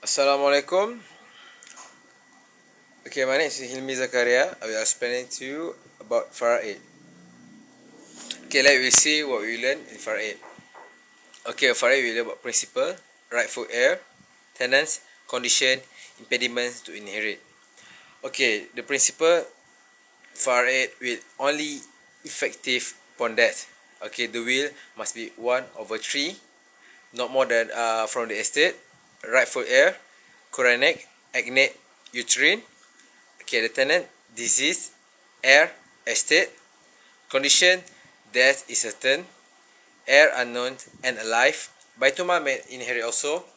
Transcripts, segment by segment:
Assalamualaikum. Okay, my name is Hilmi Zakaria. I will explain to you about Faraid. Okay, let me see what we learn in Faraid. Okay, Faraid we learn about principle, rightful heir, tenants, condition, impediments to inherit. Okay, the principle Faraid will only effective upon death. Okay, the will must be 1/3, not more than from the estate. Rightful heir, Quranic, agnate, uterine. Okay, the tenant, disease, heir, estate. Condition, death is certain. Heir unknown and alive. Baitulmal may inherit also.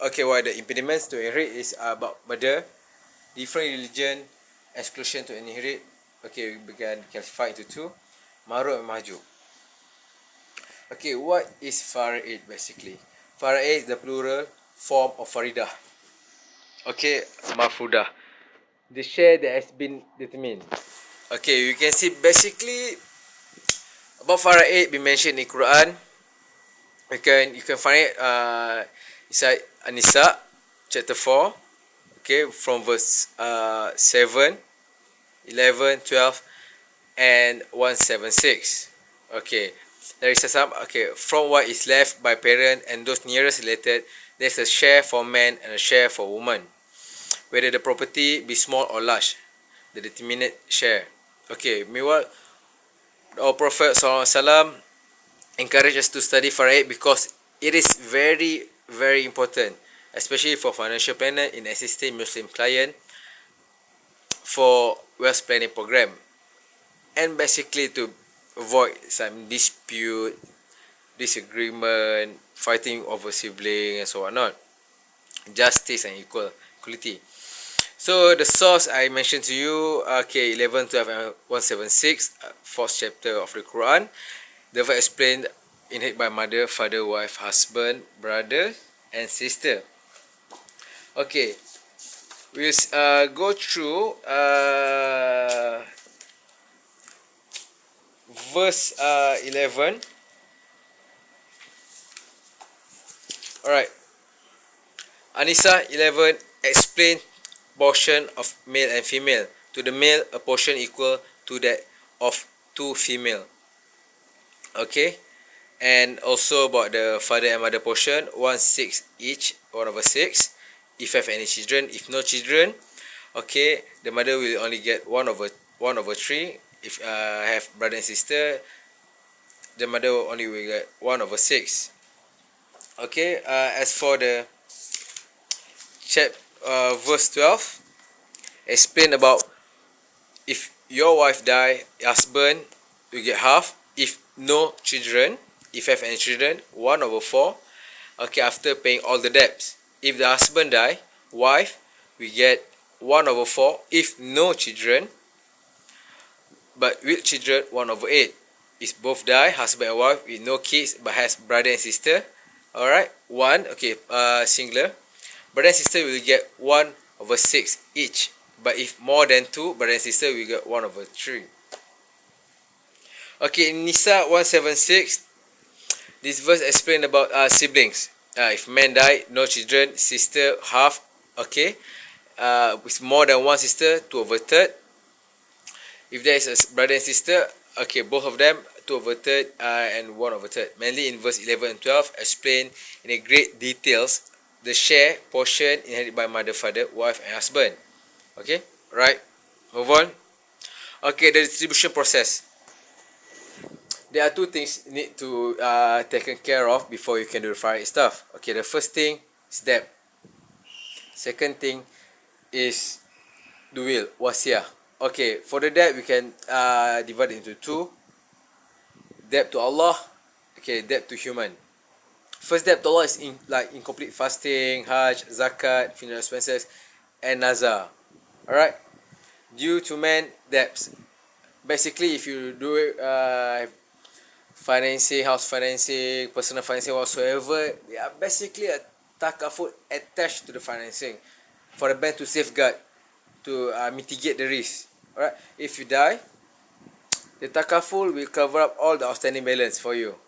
Okay, while the impediments to inherit is about murder, different religion, exclusion to inherit. Okay, we can classify into two, Maruf and Mahjub. Okay, what is Faraid basically? Faraid is the plural form of Faridah. Okay, Mafudah. The share that has been determined. Okay, you can see basically about Faraid be mentioned in Quran. You can find it inside An-Nisa chapter 4. Okay, from verse 7, 11, 12 and 176. Okay, there is some from what is left by parent and those nearest related, there's a share for man and a share for woman, whether the property be small or large, the determinate share. Okay, meanwhile our Prophet SAW encourage us to study Faraid because it is very very important, especially for financial planner in assisting Muslim client for wealth planning program, and basically to avoid some dispute, disagreement, fighting over sibling and so on, not justice and equality. So the source I mentioned to you, 11, 12 and 176, fourth chapter of the Quran. The verse explained inherit by mother, father, wife, husband, brother and sister. Okay, we'll go through verse 11. Alright, Anisa 11 explain portion of male and female. To the male, a portion equal to that of two female. Okay, and also about the father and mother portion, 1/6 each, 1/6. If have any children, if no children, okay, the mother will only get 1/3. If have brother and sister, the mother only will get 1/6. Okay, as for the verse 12, explain about if your wife die, husband will get half. If no children, if have any children, 1/4. Okay, after paying all the debts. If the husband die, wife will get 1/4. If no children, but with children, 1/8. If both die, husband and wife with no kids but has brother and sister, alright, singular, brother and sister will get 1/6 each. But if more than two, brother and sister will get 1/3. Okay, in Nisa 176, this verse explain about siblings. If man die, no children, sister half. Okay, with more than one sister, 2/3. If there is a brother and sister, okay, both of them 2/3 and 1/3. Mainly in verse 11 and 12, explain in a great details the share portion inherited by mother, father, wife and husband. Okay, right, move on. Okay, the distribution process. There are two things need to taken care of before you can do the Faraid stuff. Okay, the first thing is debt. Second thing is the will, wasiah. Okay, for the debt we can divide it into two. Debt to Allah, okay, debt to human. First debt to Allah is incomplete fasting, hajj, zakat, funeral expenses and nazar. Alright, due to man, debts. Basically, if you do financing, house financing, personal financing, whatsoever, they are basically a takaful attached to the financing for the bank to safeguard, to mitigate the risk. Alright, if you die, the takaful will cover up all the outstanding balance for you.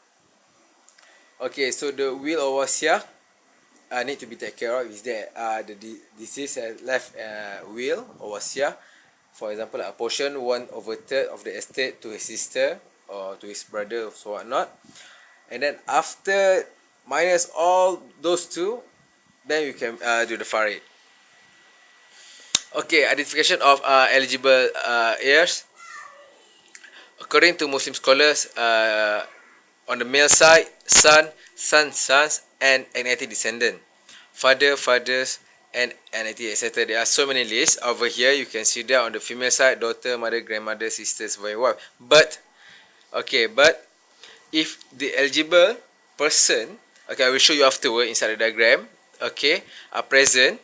Okay, so the will or wasiah, need to be taken care of is that the deceased has left will or wasiah. For example, a portion 1/3 of the estate to his sister or to his brother or so whatnot. And then after minus all those two, then you can do the Faraid. Okay, identification of eligible heirs. According to Muslim scholars, on the male side, son, sons, and agnatic descendant. Father, fathers, and agnatic, etc. There are so many lists. Over here, you can see that on the female side, daughter, mother, grandmother, sisters, wife. But if the eligible person, okay, I will show you afterward inside the diagram, okay, are present,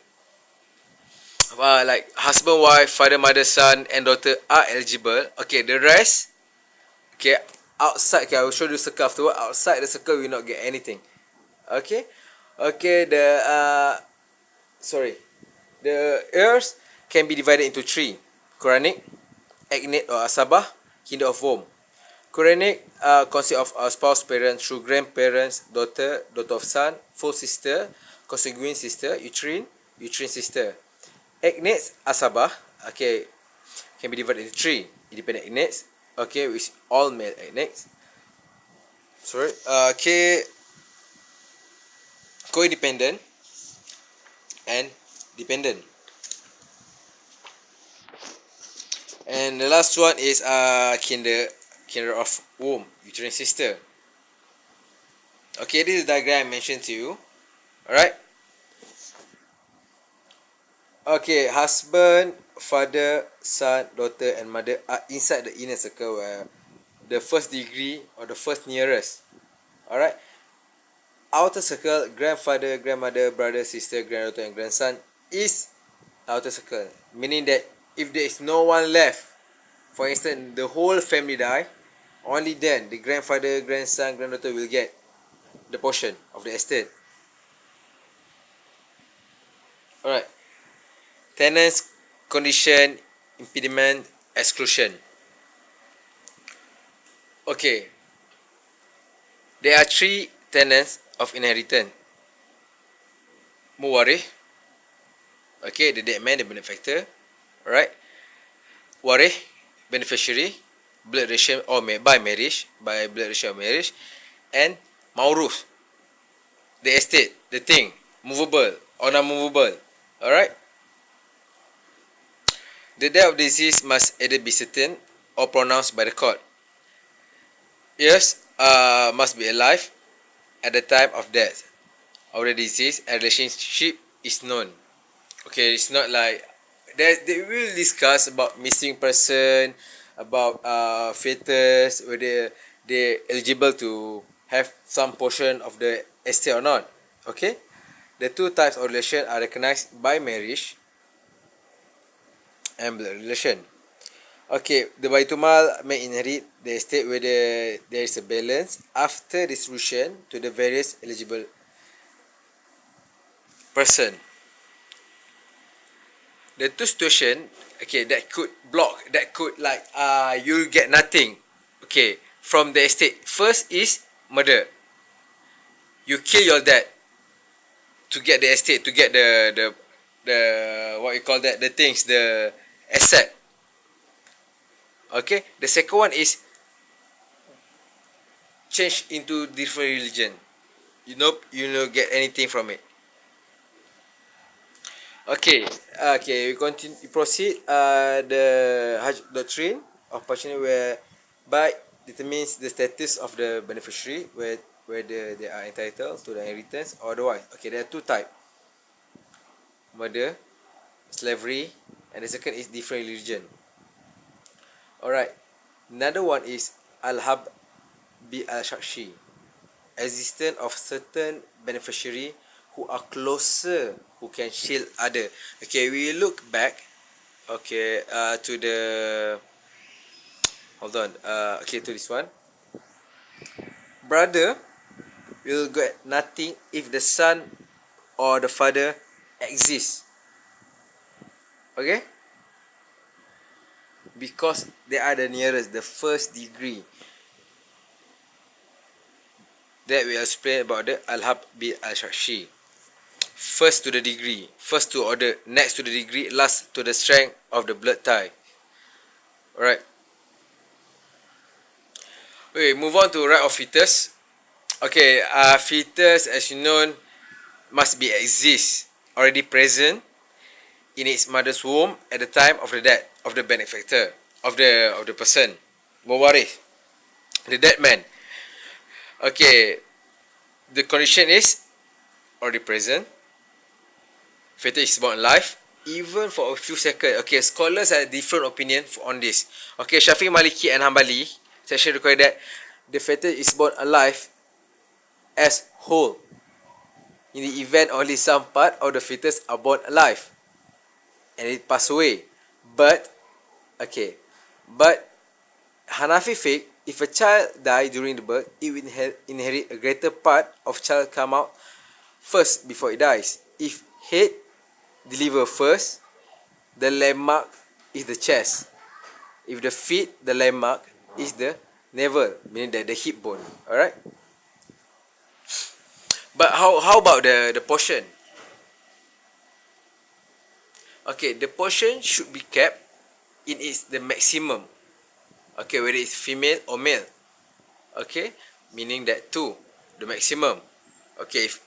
like husband, wife, father, mother, son, and daughter are eligible. Okay, the rest, okay, outside, okay, I will show you the circle afterward. Outside the circle, we will not get anything. Okay, the heirs can be divided into three: Quranic, agnate or asabah, kindred of womb. Quranic consists of spouse, parents, through grandparents, daughter of son, full sister, consanguine sister, uterine sister. Agnates asabah, okay, can be divided into three: independent agnates, okay, which all male agnates. Co-independent and dependent. And the last one is kindred of womb, uterine sister. Okay, this is the diagram I mentioned to you. Alright. Okay, husband, father, son, daughter, and mother are inside the inner circle where the first degree or the first nearest. Alright. Outer circle, grandfather, grandmother, brother, sister, granddaughter, and grandson is outer circle. Meaning that if there is no one left, for instance, the whole family die, only then the grandfather, grandson, granddaughter will get the portion of the estate. Alright. Tenants, condition, impediment, exclusion. Okay. There are three tenants of inheritance. Muwarith. Okay, the dead man, the benefactor. Alright. Warith, beneficiary, blood relation or by marriage, by blood relation or marriage. And Mawruth, the estate, the thing, movable or non-movable. Alright. The death of deceased must either be certain or pronounced by the court. Heirs must be alive at the time of death of the deceased and relationship is known. Okay, it's not like they will discuss about missing person, about fetus, whether they eligible to have some portion of the estate or not. Okay, the two types of relation are recognized by marriage and blood relation. Okay, the Baitumal may inherit the estate whether there is a balance after distribution to the various eligible person. The two situation, okay, that could block, that could like you get nothing, okay, from the estate. First is murder. You kill your dad to get the estate, to get the what you call that, the things, the asset. Okay, the second one is change into different religion. You know get anything from it. Okay, we continue. We proceed. The Hajj doctrine of partition whereby determines the status of the beneficiary, whether they are entitled to the inheritance or otherwise. Okay, there are two types: murder, slavery, and the second is different religion. Alright. Another one is al-hab bi al-shakshi, existence of certain beneficiary who are closer, who can shield other. Okay, we look back. Okay, to the hold on. Okay, to this one. Brother will get nothing if the son or the father exists. Okay, because they are the nearest, the first degree. That we explain about the al-hab bi al-shakshi. first to the degree, first to order, next to the degree, last to the strength of the blood tie. Alright. Okay, move on to right of fetus. Okay, fetus, as you know, must be exist, already present in its mother's womb at the time of the death of the benefactor, of the person, mewaris, the dead man. Okay, the condition is already present. Fetus is born alive, even for a few seconds. Okay, scholars have different opinion on this. Okay, Syafi'i, Maliki and Hanbali section require that the fetus is born alive as whole. In the event only some part of the fetus are born alive and it pass away. But Hanafi fiqh, if a child die during the birth, it will inherit a greater part of child come out first before it dies. If head deliver first, the landmark is the chest. If the feet, the landmark is the navel, meaning that the hip bone. Alright. But how about the portion? Okay, the portion should be kept in its the maximum. Okay, whether it's female or male. Okay, meaning that 2, the maximum. Okay, if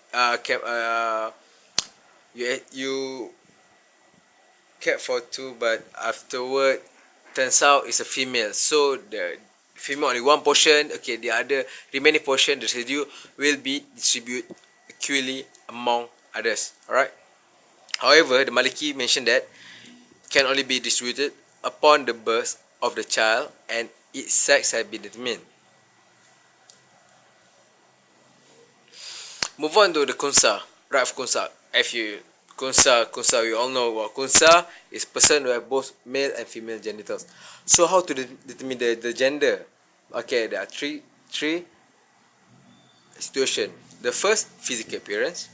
you kept for 2, but afterward turns out it's a female, so the female only one portion. Okay, the other remaining portion, the residue, will be distributed equally among others. Alright. However, the Maliki mentioned that can only be distributed upon the birth of the child and its sex has been determined. Move on to the kunsa, right of kunsa. If you kunsa, we all know what kunsa is person who have both male and female genitals. So how to determine the gender? Okay, there are three situations. The first, physical appearance,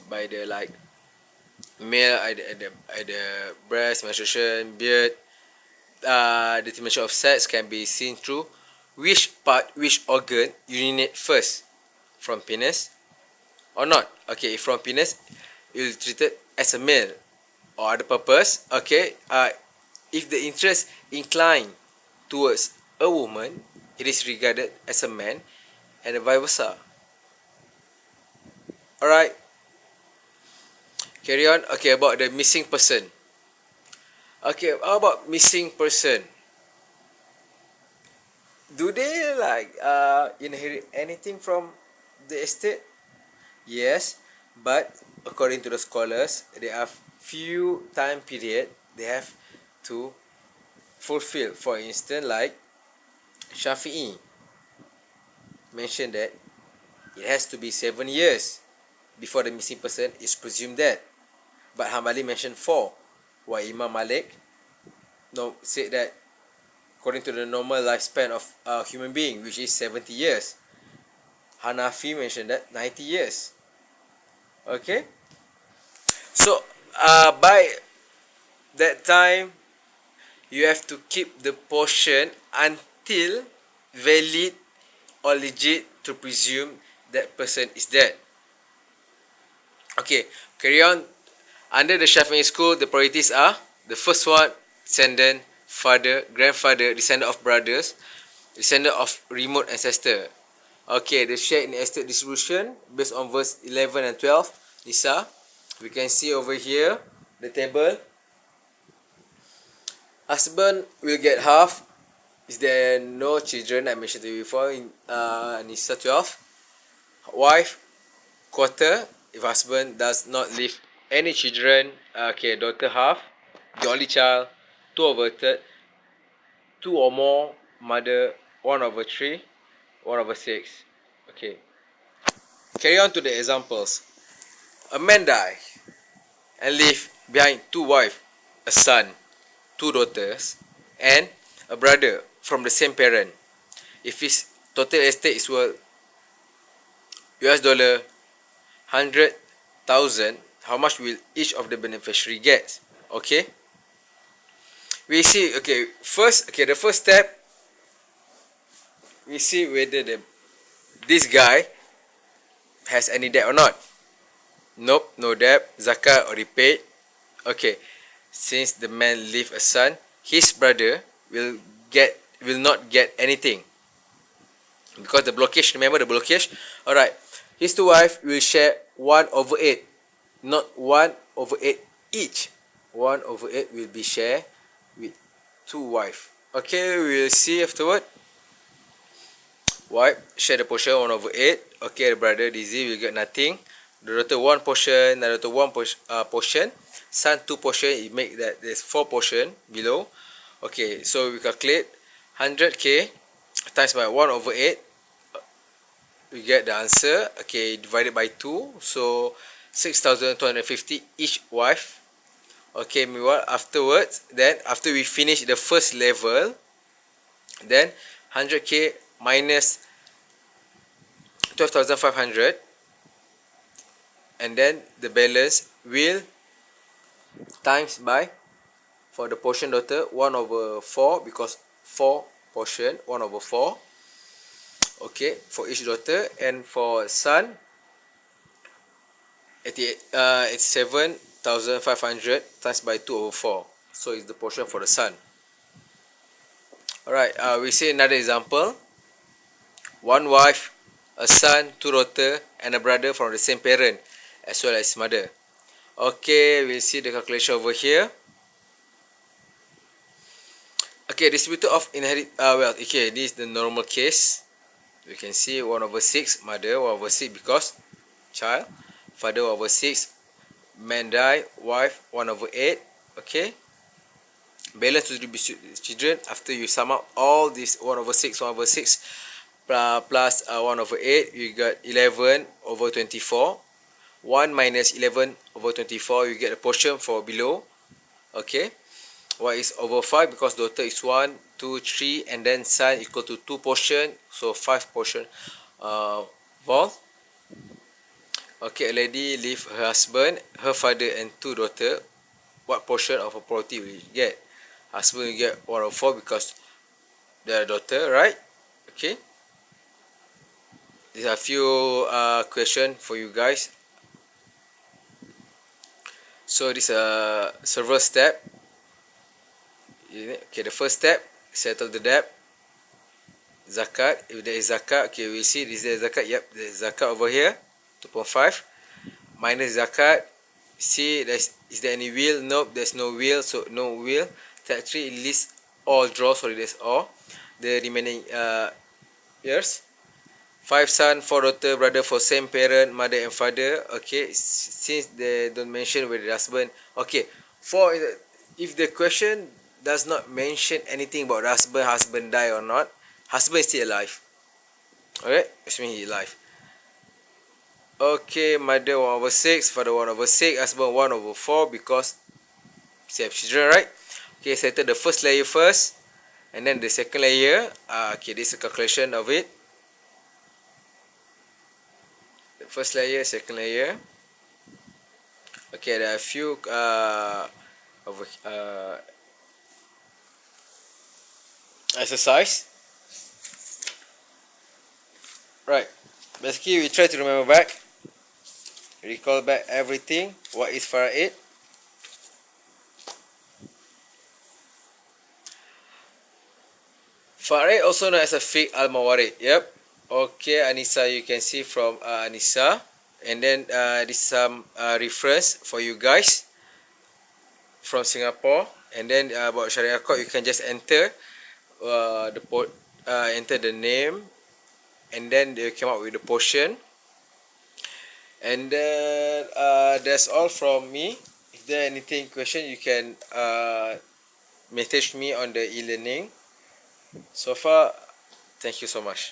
by the like male at the breast, menstruation, beard. Determination of sex can be seen through which organ urinate first, from penis or not. Okay, if from penis, it will be treated as a male or other purpose. Okay, if the interest incline towards a woman, it is regarded as a man, and vice versa. Alright, carry on. Okay, about the missing person. Okay, how about missing person? Do they inherit anything from the estate? Yes, but according to the scholars, there are few time period they have to fulfill. For instance, like Syafi'i mentioned that it has to be 7 years before the missing person is presumed dead. But Hanbali mentioned 4, while Imam Malik said that according to the normal lifespan of a human being, which is 70 years. Hanafi mentioned that 90 years. Okay, so by that time, you have to keep the portion until valid or legit to presume that person is dead. Okay, carry on. Under the Shafi'i school, the priorities are: the first one, descendant, father, grandfather, descendant of brothers, descendant of remote ancestor. Okay, the share in estate distribution based on verse 11 and 12. Nisa, we can see over here the table. Husband will get half. Is there no children? I mentioned to you before in Nisa 12. Wife, quarter. If husband does not leave any children, okay, daughter half. The only child, 2/3. 2 or more, mother 1/3. 1/6. Okay. Carry on to the examples. A man die and leave behind 2 wives, a son, 2 daughters, and a brother from the same parent. If his total estate is worth $100,000, how much will each of the beneficiary get? Okay. We see. Okay. The first step, we see whether this guy has any debt or not. Nope, no debt. Zakat already paid. Okay, since the man leave a son, his brother will not get anything because the blockage. Remember the blockage? All right, his two wife will share 1/8, not 1/8 each. 1/8 will be shared with two wife. Okay, we'll see afterward. Wife share the portion 1/8. Okay, the brother Dizzy will get nothing. The daughter one portion, the daughter one portion. Son two portion. It make that there's four portion below. Okay, so we calculate 100k times by 1/8. We get the answer. Okay, divided by 2. So 6,250 each wife. Okay, meanwhile afterwards, then after we finish the first level, then 100k minus 12,500, and then the balance will times by, for the portion daughter, 1/4, because 4 portion, 1/4. Okay, for each daughter. And for son, 87,500 times by 2/4. So it's the portion for the son. Alright, we see another example. One wife, a son, two daughter, and a brother from the same parent as well as mother. Okay, we'll see the calculation over here. Okay, distributor of inherit wealth. Okay, this is the normal case. We can see 1/6 mother, 1/6 because child, father 1/6, man die, wife 1/8. Okay, balance to distribute children. After you sum up all this 1/6, 1/6 plus 1/8, you got 11/24. 1 minus 11/24, you get a portion for below. Okay, y is over 5 because daughter is 1, 2, 3, and then son equal to 2 portion, so 5 portion vol. Okay, a lady leave her husband, her father, and 2 daughter. What portion of her property will you get? Husband will get 1/4 because they are daughter, right? Okay, these are a few questions for you guys. So this is several step. Okay, the first step, settle the debt. Zakat, if there is zakat, okay, we see is there zakat. Yep, there is zakat over here, 2.5 minus zakat. See, is there any will? Nope, there's no will, so no will. Step 3, list all draws. Sorry, that's all the remaining years. 5 son, 4 daughter, brother for same parent, mother and father. Okay, since they don't mention whether the husband. Okay, for if the question does not mention anything about the husband die or not, husband is still alive. Alright, which means he alive. Okay, mother 1/6, father 1/6, husband 1/4 because they have children, right? Okay, settle the first layer first, and then the second layer. Okay, this is a calculation of it. The first layer, second layer. Okay, there are a few exercise. Right, basically we try to remember back, recall back everything. What is Faraid? Faraid also known as a fiqh al-mawarid. Yep. Okay, Anissa, you can see from Anissa. And then this is some reference for you guys from Singapore. And then about Sharia Court, you can just enter enter the name, and then they came up with the portion. And then that's all from me. If there anything question, you can message me on the e-learning. So far, thank you so much.